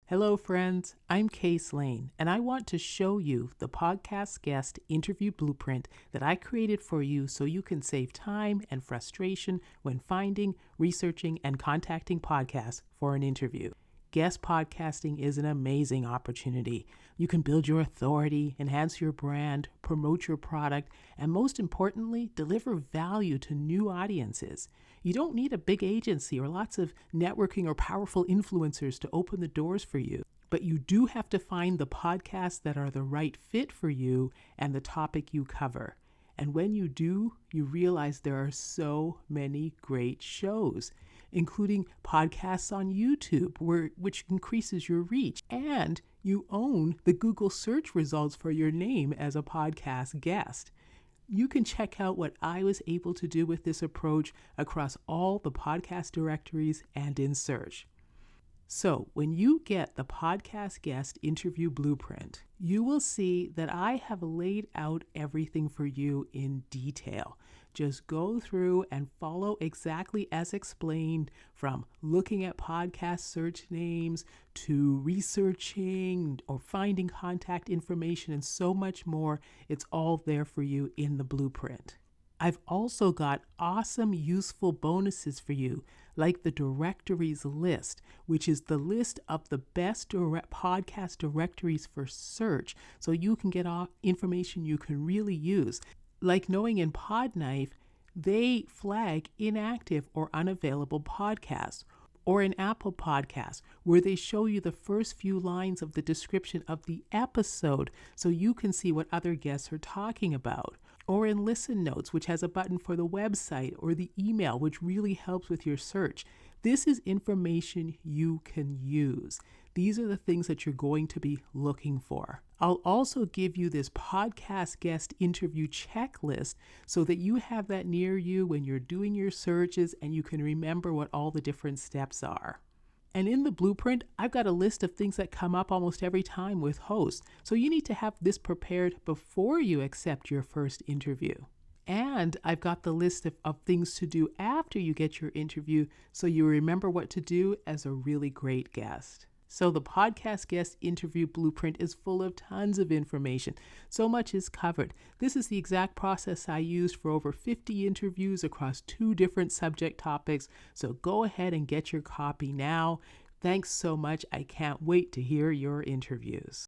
Hello, friends. I'm Case Lane, and I want to show you the podcast guest interview blueprint that I created for you so you can save time and frustration when finding, researching, and contacting podcasts for an interview. Guest podcasting is an amazing opportunity. You can build your authority, enhance your brand, promote your product, and most importantly, deliver value to new audiences. You don't need a big agency or lots of networking or powerful influencers to open the doors for you, but you do have to find the podcasts that are the right fit for you and the topic you cover. And when you do, you realize there are so many great shows, including podcasts on YouTube, which increases your reach, and you own the Google search results for your name as a podcast guest. You can check out what I was able to do with this approach across all the podcast directories and in search. So when you get the podcast guest interview blueprint, you will see that I have laid out everything for you in detail. Just go through and follow exactly as explained, from looking at podcast search names to researching or finding contact information and so much more. It's all there for you in the blueprint. I've also got awesome, useful bonuses for you, like the directories list, which is the list of the best podcast directories for search, so you can get information you can really use. Like knowing in Podknife, they flag inactive or unavailable podcasts, or in Apple Podcasts, where they show you the first few lines of the description of the episode so you can see what other guests are talking about. Or in Listen Notes, which has a button for the website or the email, which really helps with your search. This is information you can use. These are the things that you're going to be looking for. I'll also give you this podcast guest interview checklist so that you have that near you when you're doing your searches and you can remember what all the different steps are. And in the blueprint, I've got a list of things that come up almost every time with hosts. So you need to have this prepared before you accept your first interview. And I've got the list of things to do after you get your interview so you remember what to do as a really great guest. So the podcast guest interview blueprint is full of tons of information. So much is covered. This is the exact process I used for over 50 interviews across 2 different subject topics. So go ahead and get your copy now. Thanks so much. I can't wait to hear your interviews.